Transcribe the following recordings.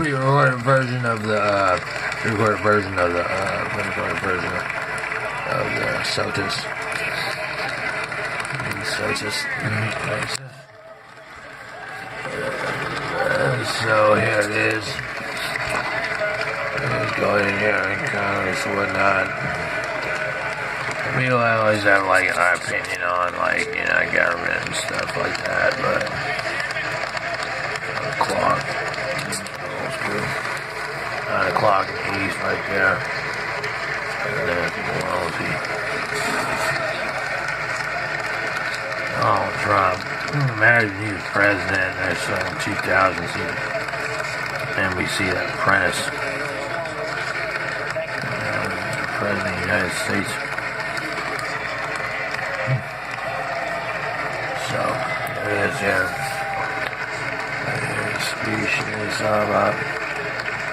pre-recorded version of the SOTUS. So here it is. Let's go in here and Congress and whatnot. I always have like an opinion on government and stuff like that, but clock. 9 o'clock in the east right there. And then Donald Trump. Imagine he was president in 2000s. NBC, that apprentice. President of the United States. So, there it is here. Speech is all about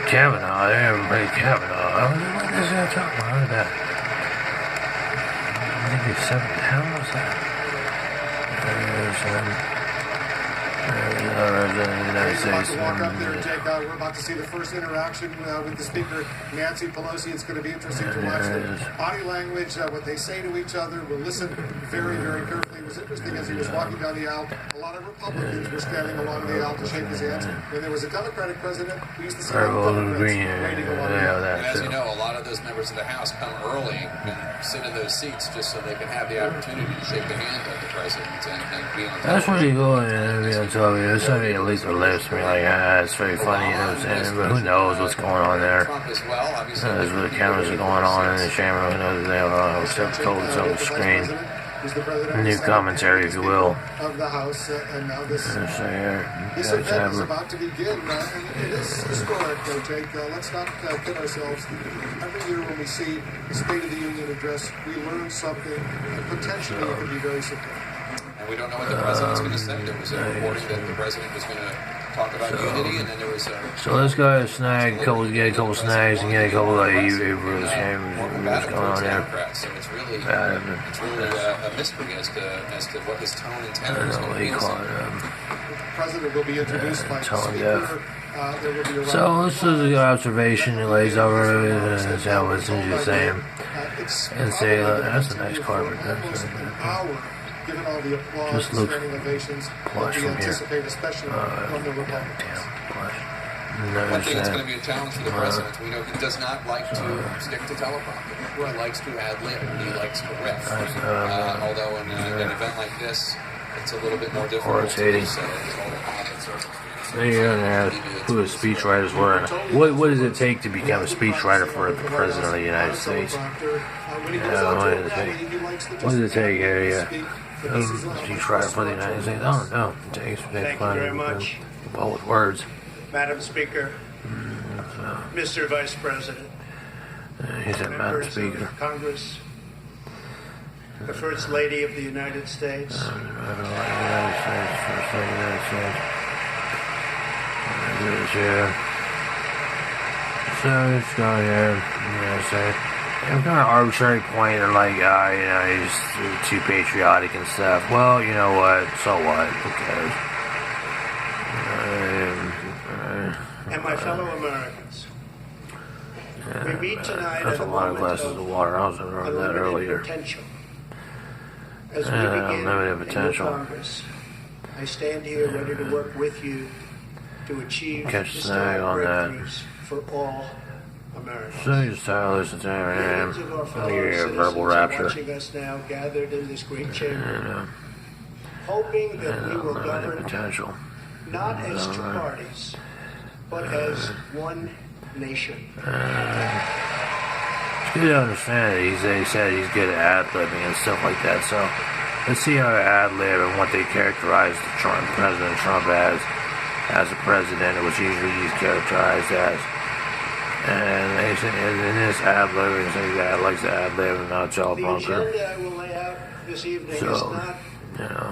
Kavanaugh. They haven't played Kavanaugh. What is that talking about? Look at that. I think it's 7 pounds. Walk up there and take we're about to see the first interaction with the Speaker, Nancy Pelosi. It's going to be interesting to watch the body language, what they say to each other. We'll listen very, very carefully. It was interesting as he was walking down the aisle. A lot of Republicans were standing along the aisle to shake his hands. When there was a Democratic president, we used to see Democrats waiting along the aisle. And as you know, a lot of those members of the House come early and sit in those seats just so they can have the opportunity to shake the hand of the president and be on television. That's pretty cool, and be on television. Somebody at least lips to me like, it's very funny, you know what I'm saying? But who knows what's going on there? There's where the cameras are going on in the chamber. Who knows if they have stuff told us on the screen. New commentary, if you will. Of the House, and now this event is about to begin. It is historic, though, Jake. Let's not kid ourselves. Every year when we see the State of the Union address, we learn something, and potentially it could be very significant. And we don't know what the president's going to say. There was a reporting that the president was going to talk about unity, and then there was a... So let's go ahead and get a couple snags and get a couple of Bruce Chambers and what's going on there. So it's really a mystery as to what his tone and tenor is going to be. The president will be introduced by the Speaker. So this is a good observation. He lays over it and how what's just saying. And say, that's a nice carpet. Given all the applause, just looks plush from here. Especially from the Republicans. One thing that's going to be a challenge for the president, we know he does not like to stick to teleprompter. He likes to ad-lib. He likes to riff. Although in an event like this, it's a little bit more difficult to do so. There you go. Who the speechwriters were. What does it take to become a speechwriter for the president of the United States? What does it take? Speechwriter for the United States. Oh no, it takes very much. Well, with words. Madam Speaker, Mr. Vice President, he said, Madam Speaker. Of Congress, the First Lady of the United States. First Lady of the United States. So let's go here. I'm kind of arbitrary point and like, he's too patriotic and stuff. Well, you know what? So what? Who cares? And my fellow Americans, we meet tonight that's a lot of glasses of water. I was over that earlier. Potential. As we begin unlimited potential. Congress, I stand here ready to work with you to achieve snag on that. For all Americans. So you just listen to him, I hear your verbal rapture. Watching us now gathered in this great chamber, hoping that we will govern potential. not as two parties, but as one nation. It's good to understand that he said he's good at ad-libbing and stuff like that. So let's see how they ad-lib and what they characterize President Trump as a president, which usually he's characterized as. And they say in this ad-lib, he says that likes to ad-lib and not teleprompter. The agenda I will lay out this evening is not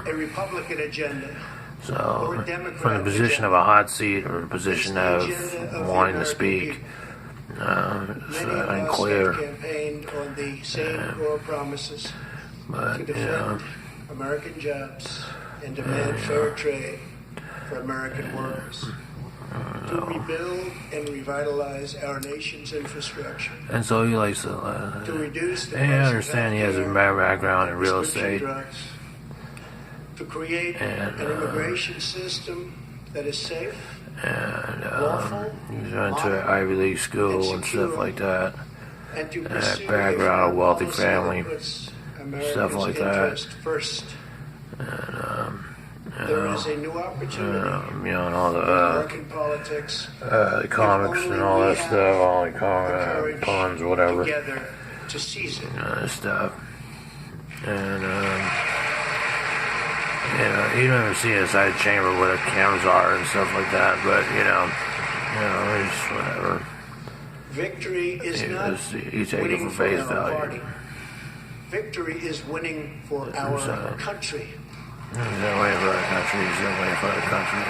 a Republican agenda. So, from the position of a hot seat or a position of wanting to speak, it's unclear. Campaigned on the same core promises to defend American jobs and demand fair trade for American workers. to rebuild and revitalize our nation's infrastructure. And so he likes to. To reduce the I price of understand he has a healthcare, background in real prescription estate. drugs, to create And, an immigration system that is safe, And lawful, he's went to an Ivy League school and stuff like that. and to And pursue background, a wealthy policy family, that puts stuff America's like that. interest first. There is a new opportunity And all for the American politics. comics and all that stuff, all the Courage puns, whatever, together to seize it. stuff. And you don't ever see inside the chamber where the cameras are and stuff like that. But it's whatever. Victory is not You take it winning for for face our value. party. Victory is winning for our country. He's that way for our country. He's that way for our country.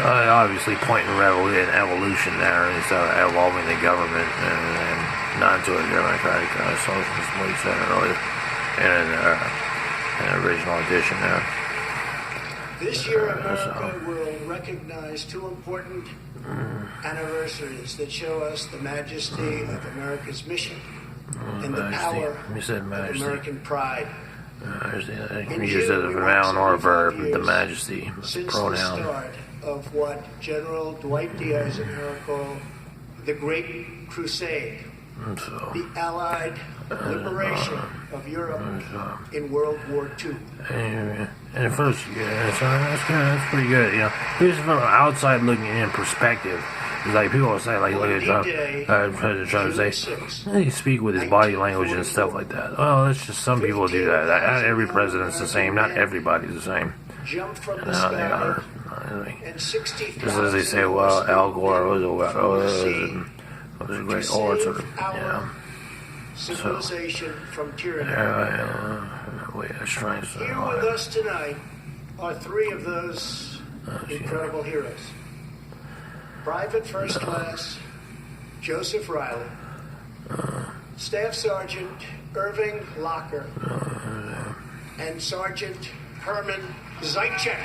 Obviously, pointing evolution there, and so evolving the government and not to a democratic socialist, what he said earlier, in an original edition there. This year, America will recognize two important anniversaries that show us the majesty of America's mission and the power You said of majesty. American pride. You used it as a noun or a verb, the majesty, Since pronoun. the start of what General Dwight D. Eisenhower called the Great Crusade, So, the Allied liberation of Europe in World War II. and at first, that's pretty good. Here's from outside looking in perspective. It's like people will say, like, look at President Trump say, he speak with his body language and stuff like that. Well, it's just some people do that. Not every president's the same. Not everybody's the same. Jumped from the They sky, are. and 60,000 Just as they say, well, Al Gore was a great orator. civilization from tyranny. Wait, I was trying to say. Here with us tonight are three of those incredible heroes. Private First Class Joseph Riley, Staff Sergeant Irving Locker, and Sergeant Herman Zaitchik.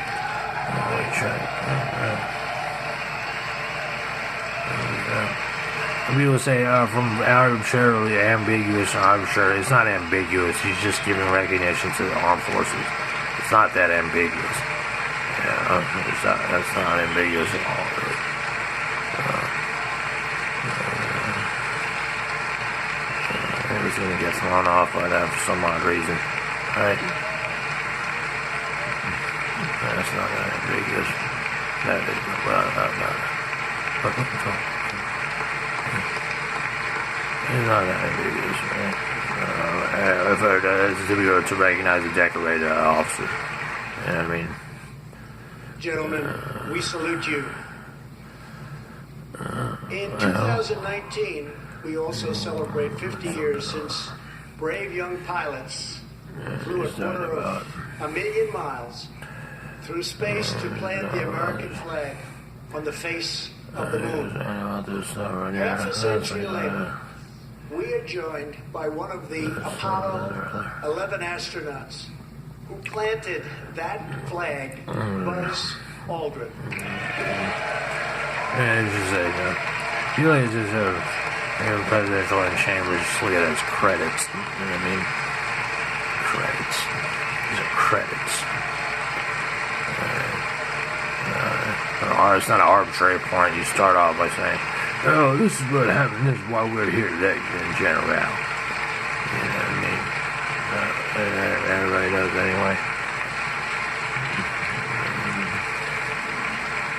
People say from arbitrarily ambiguous or arbitrary. It's not ambiguous. He's just giving recognition to the armed forces. It's not that ambiguous. That's not ambiguous at all, really. He's going to get thrown off by that for some odd reason. Right? That's not that ambiguous. That is, it's not that ambiguous, right? To recognize a decorated officer. You know what I mean? Gentlemen, we salute you. In 2019, we also celebrate 50 years since brave young pilots flew a quarter of a million miles through space to plant the American flag on the face of the moon. Half a century later, we are joined by one of the Apollo 11 astronauts who planted that flag, Buzz Aldrin. And it's just you know, it's just presidential and chambers, just look at his credits. You know what I mean? Credits. These are credits. It's not an arbitrary point. You start off by saying, oh, this is what happened. This is why we're here today in general. You know what I mean? Everybody does anyway.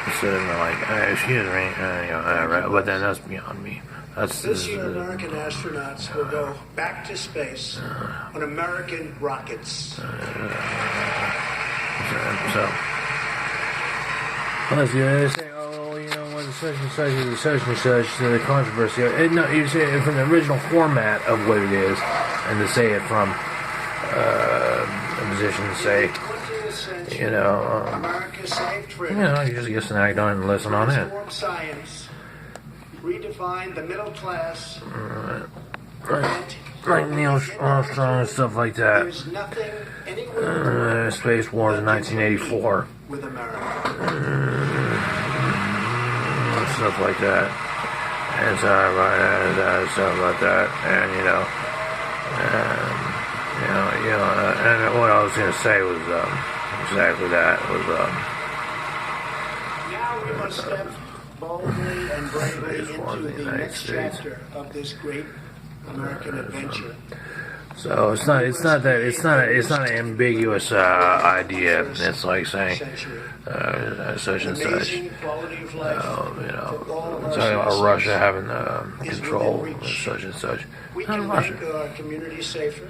Instead of like, excuse me, but then that's beyond me. This year, American astronauts will go back to space on American rockets. So, unless you say, oh, you know, when such and such is such and such, the controversy. No, you say it from the original format of what it is, and to say it from a position to say, you know, you just get an act on and listen on it. Science redefine the middle class. Right. Like Neil Armstrong and stuff like that. There's nothing anywhere Space Wars in 1984. with America. stuff like that. And so stuff like that, and and what I was gonna say was exactly that was Now we must step boldly and bravely States won into the the United next States. chapter of this great American adventure. So it's not an ambiguous idea. It's like saying such and such. Amazing quality of life for all of our Talking about citizens Russia having is control within of reach. such and such. We Not can Russia. make our communities safer,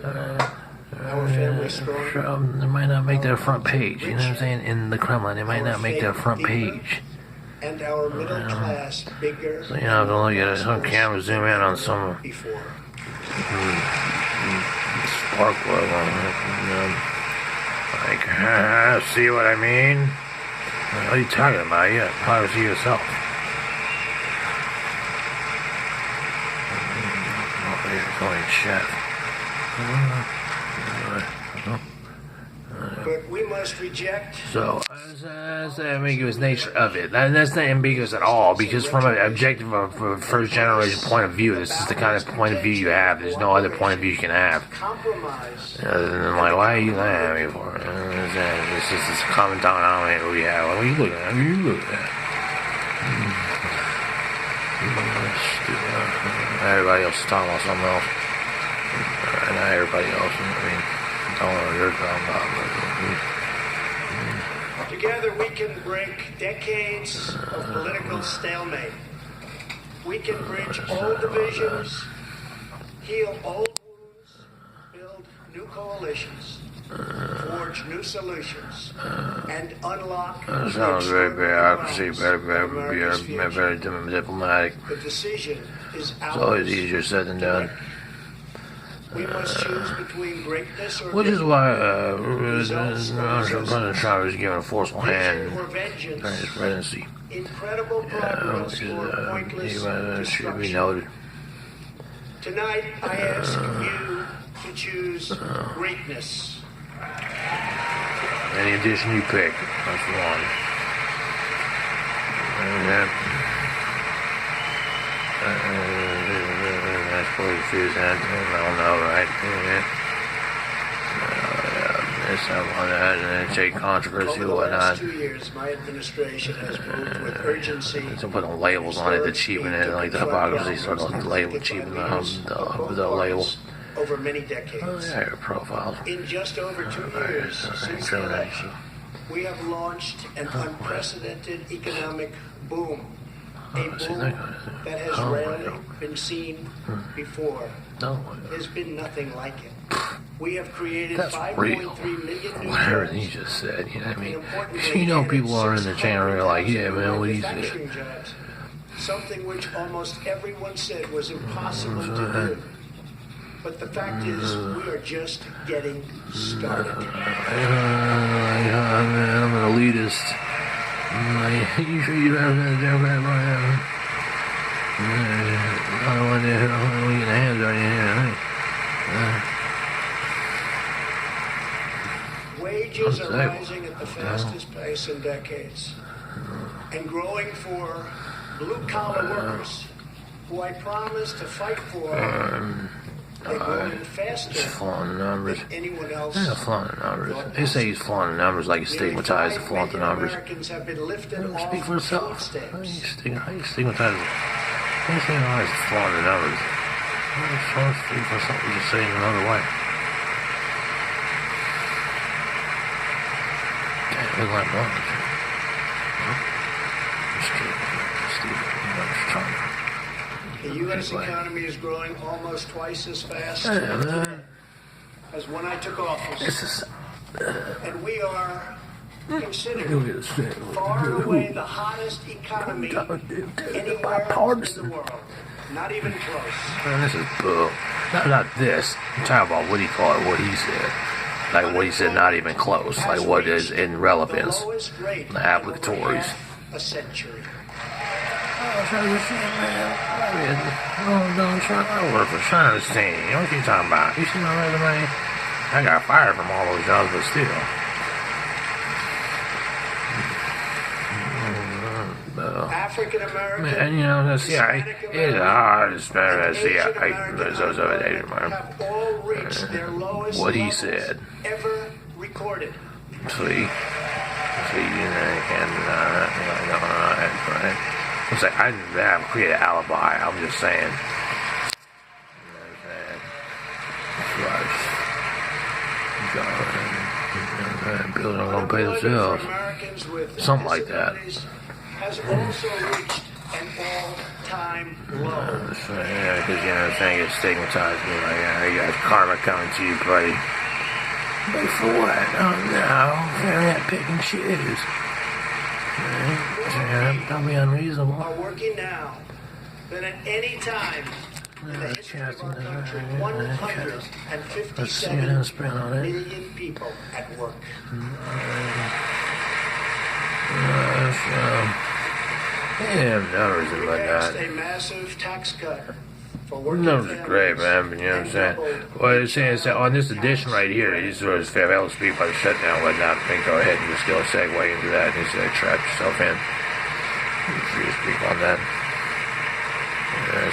our families stronger, They might not make their front page. You know what I'm saying? In the Kremlin, they might not make their front page. and our middle class bigger. So you have to look at it. Some cameras zoom in on some Before. spark plug on it. Like, see what I mean? What are you talking about? Yeah, privacy yourself. Holy shit. But we must reject So, that's the ambiguous nature of it. That's not ambiguous at all, because from an objective of a first generation point of view, this is the kind of point of view you have. There's no other point of view you can have. compromise. Other than, like, why are you laughing at me for? It's just this common denominator we have. What are you looking at? What are you looking at? Everybody else is talking about something else. Not everybody else. I mean, I don't know what you're talking about, but... Together we can break decades of political stalemate. We can bridge old divisions, heal old wounds, build new coalitions, forge new solutions, and unlock That the sounds very extraordinary bureaucracy, realms of America's future. very diplomatic. The decision is It's always ours. easier said than done. We must choose between greatness or Which is vision, why President Trump is given a forceful hand vision or during vengeance, his presidency. incredible progress Which is, or pointless should be destruction. noted. Tonight, I ask you to choose greatness. Any addition you pick, that's one. That's probably Suzanne. I don't know, right? This, that, and then take controversy Over or the whatnot. last 2 years, my administration has moved with urgency. So putting labels on it to cheapen it, like the hypocrisy, sort of label cheapen the label. Over many Oh, decades. yeah, your profile. In just over 2 years since the election, we have launched an unprecedented economic boom. A boom that has rarely been seen before. No, There's been nothing like it. We have created that's real. 5.3 million new Everything you jobs. just said, you know what I And mean? importantly, You know, added people are in the channel, they're like, yeah, man, what do you say? manufacturing jobs, something which almost everyone said was impossible to do. But the fact is, we are just getting started. I'm an elitist. You sure you don't have a Democrat right I don't want to get hands on you here. Wages are rising at the fastest pace in decades. And growing for blue-collar workers, who I promised to fight for, they're growing faster He's flaunting the numbers. than anyone else. Yeah, flaunting the numbers. They say he's flaunting the numbers like he's stigmatized to flaunt the numbers. Americans have been lifted off Speak for food himself. How stamps. you stigmatized? How you stigmatized to flaunt the numbers? Speak for himself. You just say it another way. Damn, look like one. Just kidding. Stupid. I'm just trying to. The U.S. economy is growing almost twice as fast Yeah, man. as when I took office. This is. And we are Look considered at this thing. far and away the hottest economy anywhere else in the world. Not even close. Man, this is bull. Not this. I'm talking about what he called it, what he said. Like what he said, not even close. Like what is in The relevance. lowest rate The in applicatories. over half a century. Donald Trump, I work for Scheinstein. What you talking about? You see my resume? I got fired from all those jobs, but still. African American, And, Hispanic it's American, hard to spell and it. Asian American Those over Asian man. have all reached their lowest What he levels said. ever recorded. See, I'm saying I didn't have to create an alibi. I'm just saying. People are gonna pay themselves. Something like that. Has also reached an all-time low. Yeah, because it's stigmatized me. Like, you got karma coming to you, buddy. But for what? Oh no, they're not picking shoes. Don't be unreasonable. Are working now than at any time in the history of our country. 157 million people at work. Yeah, numbers and We whatnot. passed a massive tax cut for working Numbers are families. great, man. But you know what I'm saying? What it's saying is that on this edition right here, these sort of fail to speak by the shutdown and whatnot. I think go ahead and just go segue into that and just trap yourself in. You're free to speak on that.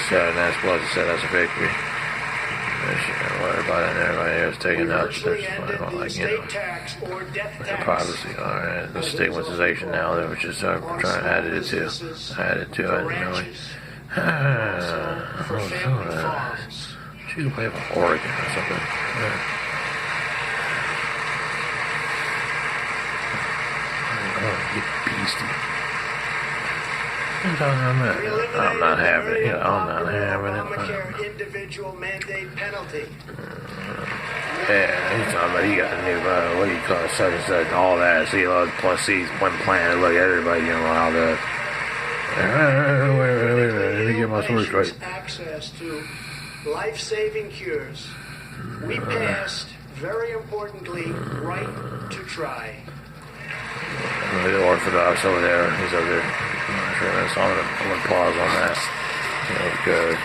So that's what it said. That's a victory. Don't worry about it. Everybody else taking notes. Virtually There's ended the like, estate tax or death tax. privacy. All right. The stigmatization now, that which is trying to add it to. Added to it. Really. For family farms. She could play for Oregon or something. Yeah. Oh, you beastie. I'm not having it. I'm not having it. Obamacare individual mandate penalty. Yeah, he's talking about he got a new, what do you call it, such and such, all that. See, plus C's one plan. Look, everybody, how the. Wait, let me get my story straight. Access to life-saving cures. We passed, very importantly, right to try. The Orthodox over there, he's over there. I'm going to pause on that. Good.